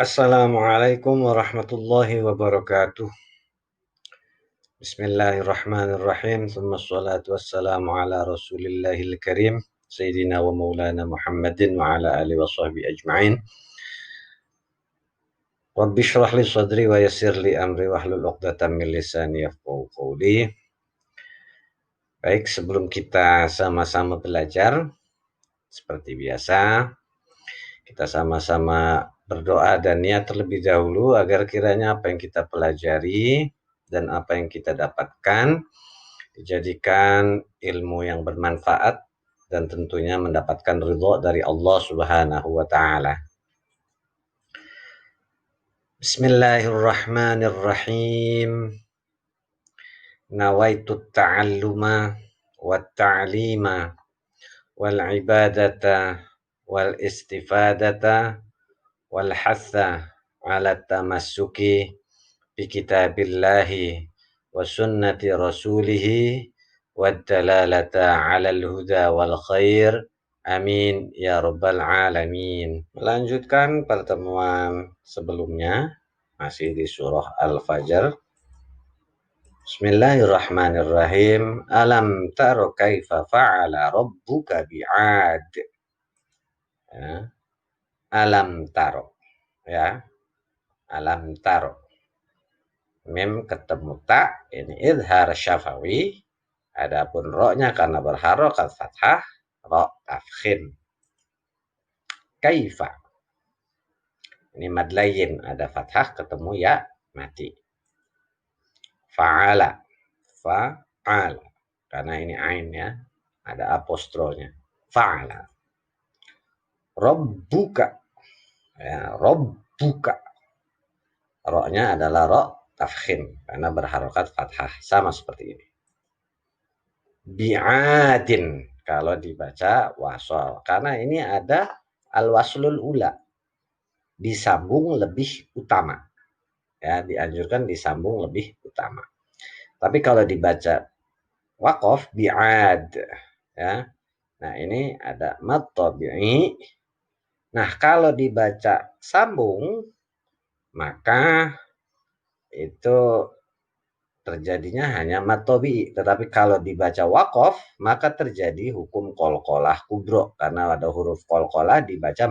Assalamualaikum warahmatullahi wabarakatuh. Bismillahirrahmanirrahim. Thumma salatu wassalamu ala rasulillahil karim. Sayyidina wa maulana Muhammadin wa ala alihi wa sahbihi ajma'in. Rabbi shrah li sadri wa yassir li amri wahlul 'uqdatam min lisani yafqahu qawli. Baik, sebelum kita sama-sama belajar, seperti biasa, kita sama-sama berdoa dan niat terlebih dahulu agar kiranya apa yang kita pelajari dan apa yang kita dapatkan dijadikan ilmu yang bermanfaat dan tentunya mendapatkan ridho dari Allah Subhanahu wa taala. Bismillahirrahmanirrahim. Nawaitu ta'alluma wat ta'lima wal ibadata wal istifadata wal hatha ala tamassuki bi kitabillahi wa sunnati rasulihi wa dalalata ala al-huda wal khair. Amin ya rabbal alamin. Melanjutkan pertemuan sebelumnya, masih di surah Al-Fajr. Bismillahirrahmanirrahim. Alam taro kaifa fa'ala rabbuka bi'ad. Ya. Alam taro. Ya. Alam taro. Mim ketemu ta, ini idhar syafawi. Adapun ro-nya karena berharokat fathah, ro tafkhim. Kaifa. Ini mad layin, ada fathah ketemu ya mati. Fa'ala. Fa'ala. Karena ini ain ya, ada apostrolnya. Fa'ala. Rabbuka. Ya, rabbuka. Ro-nya adalah ro tafkhim karena berharokat fathah, sama seperti ini. Bi'adin kalau dibaca wasol, karena ini ada al-waslul ula, disambung lebih utama. Ya, dianjurkan disambung lebih utama. Tapi kalau dibaca waqaf bi'ad, ya. Nah, ini ada mad tabi'i. Nah, kalau dibaca sambung maka itu terjadinya hanya mad tabi'i. Tetapi kalau dibaca waqaf maka terjadi hukum qalqalah kubro, karena ada huruf qalqalah dibaca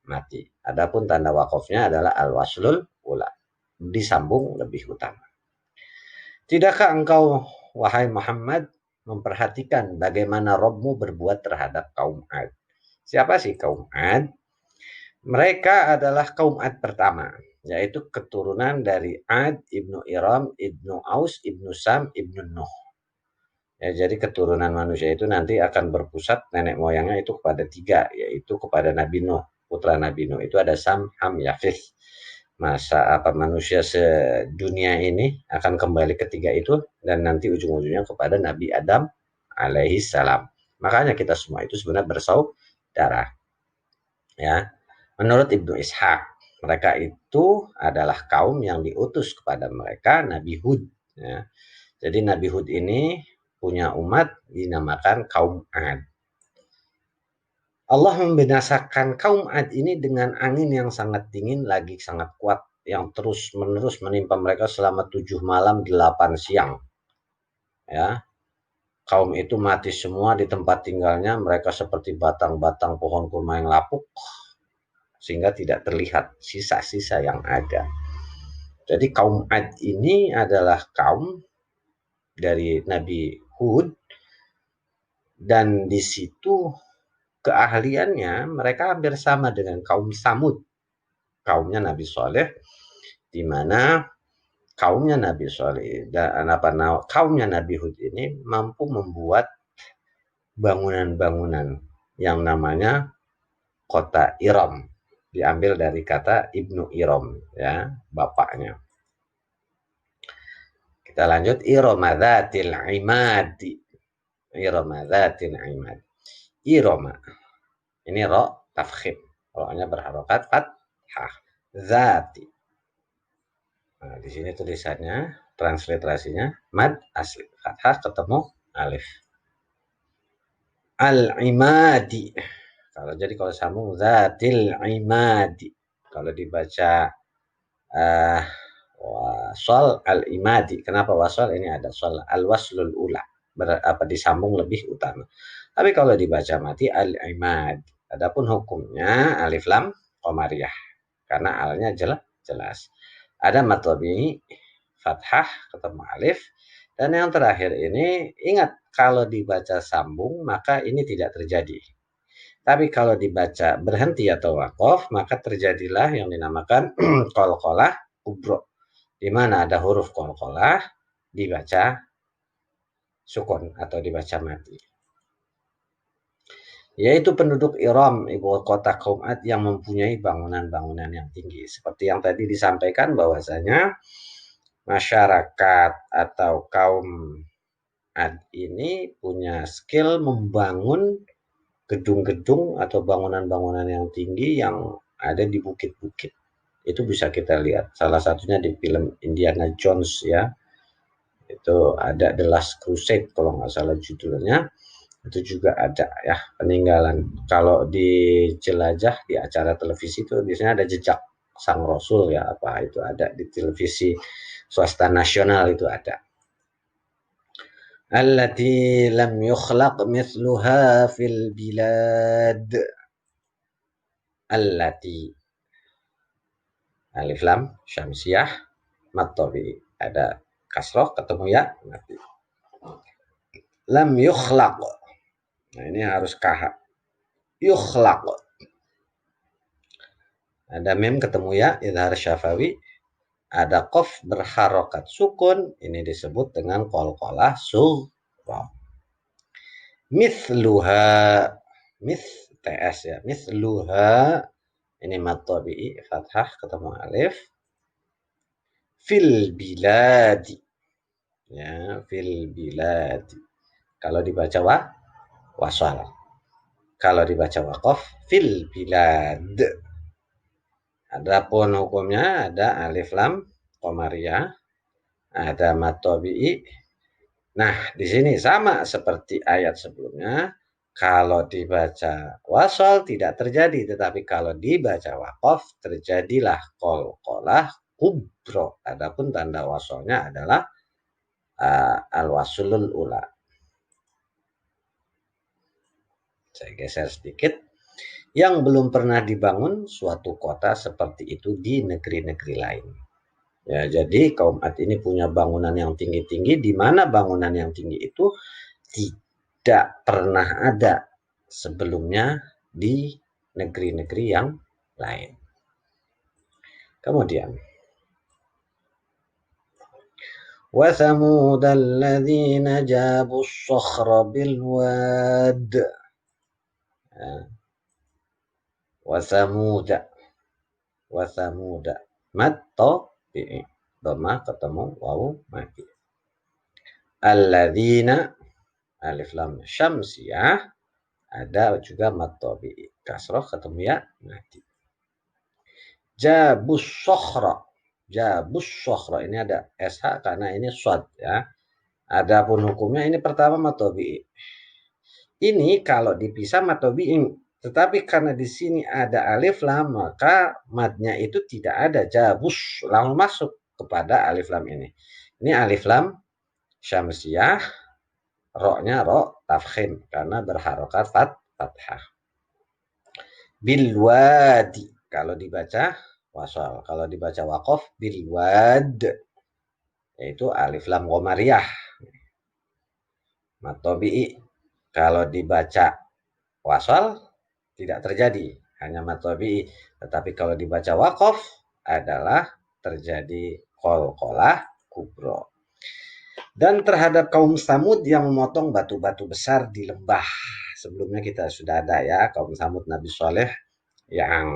mati. Adapun tanda waqafnya adalah al-waslul ula, disambung lebih utama. Tidakkah engkau wahai Muhammad memperhatikan bagaimana Rabbmu berbuat terhadap kaum Ad? Siapa sih kaum Ad? Mereka adalah kaum Ad pertama, yaitu keturunan dari Ad ibnu Iram, ibnu Aus, ibnu Sam, ibnu Nuh. Ya, jadi keturunan manusia itu nanti akan berpusat nenek moyangnya itu kepada tiga, yaitu kepada Nabi Nuh. Putra Nabi Nuh itu ada Sam, Ham, Yafith. Masa apa manusia sedunia ini akan kembali ketiga itu, dan nanti ujung-ujungnya kepada Nabi Adam alaihi salam. Makanya kita semua itu sebenarnya bersaudara. Ya. Menurut Ibnu Ishaq, mereka itu adalah kaum yang diutus kepada mereka Nabi Hud. Ya. Jadi Nabi Hud ini punya umat dinamakan kaum Ad. Allah membinasakan kaum Ad ini dengan angin yang sangat dingin lagi sangat kuat, yang terus-menerus menimpa mereka selama 7 malam 8 siang. Ya. Kaum itu mati semua di tempat tinggalnya, mereka seperti batang-batang pohon kurma yang lapuk, sehingga tidak terlihat sisa-sisa yang ada. Jadi kaum Ad ini adalah kaum dari Nabi Hud, dan di situ keahliannya mereka hampir sama dengan kaum Samud, kaumnya Nabi Soleh, di mana kaumnya Nabi Soleh dan kaumnya Nabi Hud ini mampu membuat bangunan-bangunan yang namanya kota Iram, diambil dari kata Ibnu Iram, ya, bapaknya. Kita lanjut, Irama dzatil imad. Irama dzatil imad. Irama. Ini ro tafkhim. Ro-nya berharokat fathah. Dzati. Nah, di sini tulisannya, transliterasinya mad asli. Fathah ketemu alif. Al-imadi. Kalau sambung dzatil imadi. Kalau dibaca wasol al-imadi. Kenapa wasol? Ini ada sol al-waslul ula. Disambung lebih utama. Tapi kalau dibaca mati al-imad. Adapun hukumnya alif lam qamariyah. Karena alnya jelas. Ada matobi fathah ketemu alif. Dan yang terakhir ini ingat kalau dibaca sambung maka ini tidak terjadi. Tapi kalau dibaca berhenti atau wakof maka terjadilah yang dinamakan qalqalah kubro. Di mana ada huruf qalqalah dibaca sukun atau dibaca mati. Yaitu penduduk Iram, ibu kota kaum Ad yang mempunyai bangunan-bangunan yang tinggi. Seperti yang tadi disampaikan bahwasanya masyarakat atau kaum Ad ini punya skill membangun gedung-gedung atau bangunan-bangunan yang tinggi yang ada di bukit-bukit. Itu bisa kita lihat. Salah satunya di film Indiana Jones ya. Itu ada The Last Crusade kalau nggak salah judulnya. Itu juga ada ya peninggalan. Kalau dijelajah di acara televisi itu biasanya ada jejak sang rasul ya, apa itu ada di televisi swasta nasional itu ada. Allati lam yukhlaq mithluha fil bilad. Allati alif lam syamsiyah mad tabi'i. Ada kasroh ketemu ya mati. Lam yukhlaq. Nah, ini harus kah. Yukhlaq. Ada mim ketemu ya, idhar syafawi. Ada qaf berharokat sukun. Ini disebut dengan qalqalah sughra. Mithluha. TS ya. Mithluha. Ini mad tabi'i, fathah ketemu alif. Fil biladi. Ya, fil biladi. Kalau dibaca wasal. Kalau dibaca waqaf fil bilad. Adapun hukumnya ada alif lam qamariyah, ada mad tabi'i. Nah, di sini sama seperti ayat sebelumnya. Kalau dibaca wasal tidak terjadi, tetapi kalau dibaca waqaf terjadilah qalqalah kubro. Adapun tanda wasalnya adalah al-waslul ula. Saya geser sedikit. Yang belum pernah dibangun suatu kota seperti itu di negeri-negeri lain. Ya, jadi kaum Ad ini punya bangunan yang tinggi-tinggi, di mana bangunan yang tinggi itu tidak pernah ada sebelumnya di negeri-negeri yang lain. Kemudian وَثَمُودَ الَّذِينَ جَابُوا الصَّخْرَ بِالْوَادِ. وَثَمُودَ mad tabi'i, dhamma ketemu wawu mati. Alladzina alif lam syamsiyah, ada juga mad tabi'i, kasroh ketemu ya mati. Jabus sokhra. Ini ada sh karena ini shad ya. Adapun hukumnya ini pertama mad tabi'i. Ini kalau dipisah mad tabi'i, tetapi karena di sini ada alif lam maka madnya itu tidak ada. Jabus langsung masuk kepada alif lam ini. Ini alif lam syamsiyah, ro-nya ro tafkhim karena berharokat fathah. Bilwadi kalau dibaca wasal, kalau dibaca waqaf bilwad, yaitu alif lam qamariyah. Mad tabi'i kalau dibaca wasal tidak terjadi, hanya mad tabi'i. Tetapi kalau dibaca waqaf adalah terjadi qalqalah kubro. Dan terhadap kaum Samud yang memotong batu-batu besar di lembah. Sebelumnya kita sudah ada ya, kaum Samud Nabi Saleh yang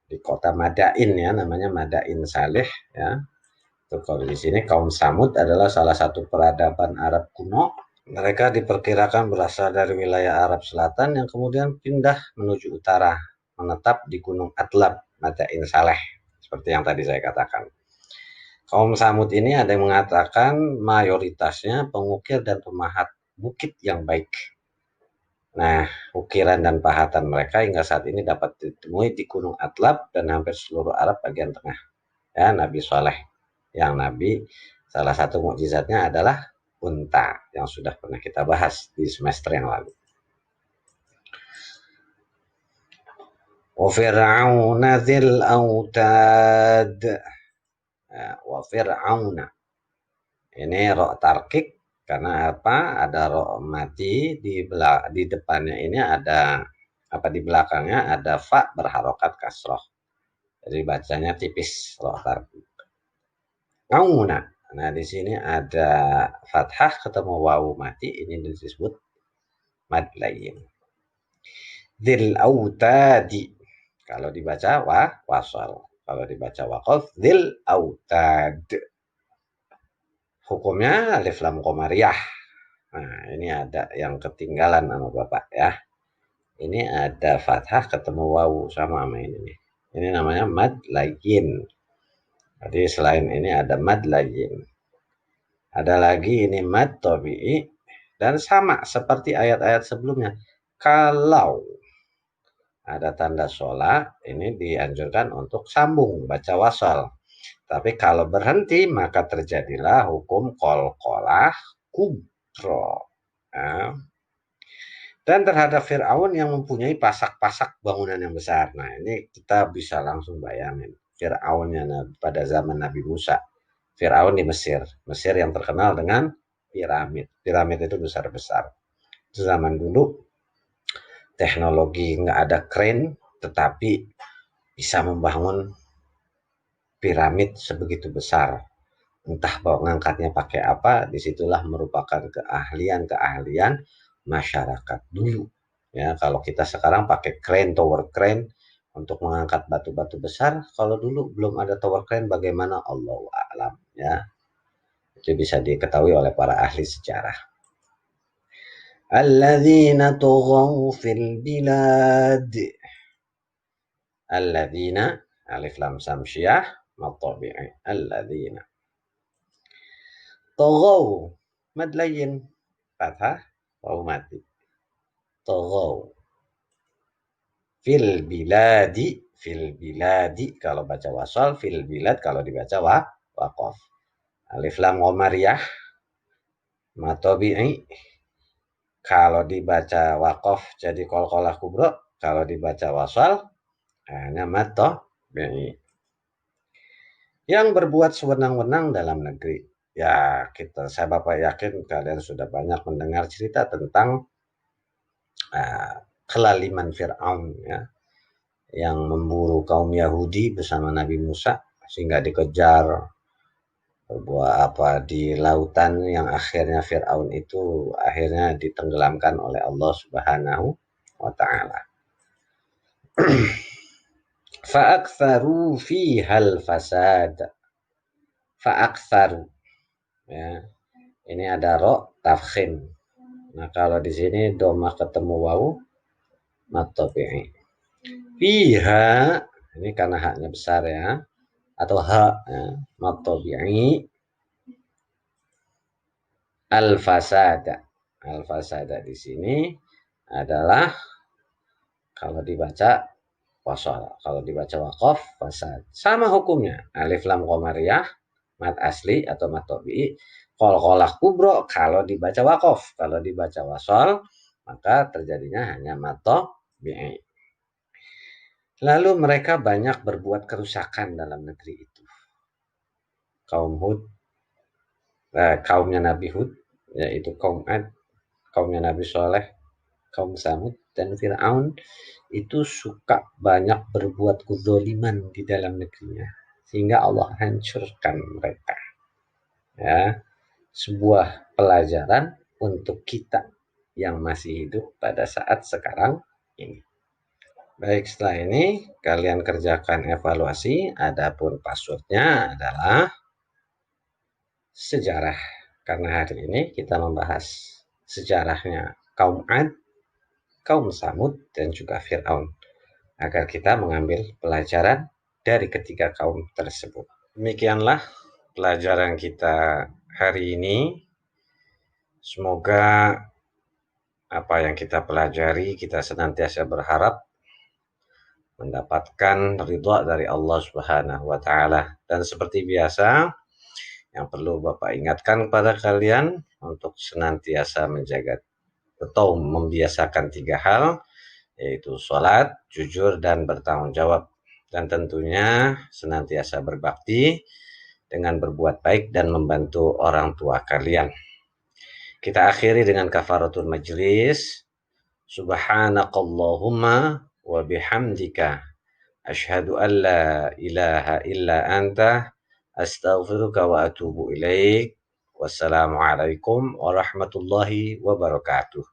di kota Madain ya, namanya Madain Saleh ya. Itu kalau di sini kaum Samud adalah salah satu peradaban Arab kuno. Mereka diperkirakan berasal dari wilayah Arab Selatan yang kemudian pindah menuju utara, menetap di Gunung Atlab, Madain Saleh, seperti yang tadi saya katakan. Kaum Samud ini ada yang mengatakan mayoritasnya pengukir dan pemahat bukit yang baik. Nah, ukiran dan pahatan mereka hingga saat ini dapat ditemui di Gunung Atlab dan hampir seluruh Arab bagian tengah. Ya, Nabi Soleh yang Nabi salah satu mukjizatnya adalah unta yang sudah pernah kita bahas di semester yang lalu. Wa fir'auna dzil autad. Ya, wa fir'auna. Ini ro tarkik karena apa? Ada ro mati di depannya ini ada apa di belakangnya ada fa berharokat kasroh. Jadi bacanya tipis ro tarkik. Auna. Nah, di sini ada fathah ketemu wawu mati, ini disebut mad lain. Dzil autadi. Kalau dibaca wasal. Kalau dibaca waqaf dzil autad. Hukumnya alif lam qamariyah. Nah, ini ada yang ketinggalan sama Bapak ya. Ini ada fathah ketemu wawu sama ini nih. Ini namanya mad lain. Jadi selain ini ada mad lain. Ada lagi ini mad tabi'i dan sama seperti ayat-ayat sebelumnya. Kalau ada tanda sholat, ini dianjurkan untuk sambung, baca wasal. Tapi kalau berhenti, maka terjadilah hukum qalqalah kubro. Nah, dan terhadap Fir'aun yang mempunyai pasak-pasak bangunan yang besar. Nah, ini kita bisa langsung bayangin. Fir'aunnya pada zaman Nabi Musa. Fir'aun di Mesir. Mesir yang terkenal dengan piramid. Piramid itu besar-besar. Zaman dulu teknologi nggak ada kren, tetapi bisa membangun piramid sebegitu besar. Entah bahwa ngangkatnya pakai apa, disitulah merupakan keahlian-keahlian masyarakat dulu. Ya, kalau kita sekarang pakai crane, tower crane untuk mengangkat batu-batu besar, kalau dulu belum ada tower crane, bagaimana Allahu a'lam ya. Itu bisa diketahui oleh para ahli sejarah. Alladzina tughaw fil bilad. Alladzina alif lam samsiyah matabi'i. Alladzina tughaw mad layin fathah waw mati. Tughaw fil biladi kalau baca wasal, fil bilad kalau dibaca waqaf. Alif lam qamariyah matabi'i kalau dibaca waqaf jadi qalqalah kubra, kalau dibaca wasal hanya matabi'i. Yang berbuat sewenang-wenang dalam negeri. Ya, saya Bapak yakin kalian sudah banyak mendengar cerita tentang kelaliman Fir'aun ya, yang memburu kaum Yahudi bersama Nabi Musa sehingga dikejar berbuat apa di lautan yang akhirnya Fir'aun itu akhirnya ditenggelamkan oleh Allah Subhanahu wa taala. Fa'aktsaru fihal fasad. Fa'aktsaru ya. Ini ada ro tafkhim. Nah, kalau di sini domah ketemu wawu matabi'i. Fiha ini karena haknya besar ya, atau hak ya, matabi'i al-fasada. Al-fasada di sini adalah kalau dibaca wasal, kalau dibaca waqaf fasad. Sama hukumnya. Alif lam qamariyah mad asli atau mad tabi'i, qalqalah kubro kalau dibaca waqaf, kalau dibaca wasal maka terjadinya hanya mad tabi'i. Lalu mereka banyak berbuat kerusakan dalam negeri itu. Kaum Hud, kaumnya Nabi Hud, yaitu kaum Ad, kaumnya Nabi Soleh, kaum Samud, dan Fir'aun itu suka banyak berbuat kezaliman di dalam negerinya. Sehingga Allah hancurkan mereka. Ya, sebuah pelajaran untuk kita yang masih hidup pada saat sekarang ini. Baik, setelah ini kalian kerjakan evaluasi. Adapun passwordnya adalah sejarah. Karena hari ini kita membahas sejarahnya kaum Ad, kaum Samud, dan juga Fir'aun. Agar kita mengambil pelajaran dari ketiga kaum tersebut. Demikianlah pelajaran kita hari ini. Semoga apa yang kita pelajari, kita senantiasa berharap mendapatkan ridha dari Allah Subhanahu wa taala. Dan seperti biasa, yang perlu Bapak ingatkan kepada kalian untuk senantiasa menjaga atau membiasakan 3 hal, yaitu sholat, jujur, dan bertanggung jawab. Dan tentunya senantiasa berbakti dengan berbuat baik dan membantu orang tua kalian. Kita akhiri dengan kafaratul majlis. Subhanakallahumma wa bihamdika asyhadu an la ilaha illa anta astaghfiruka wa atubu ilaik. Wassalamualaikum warahmatullahi wabarakatuh.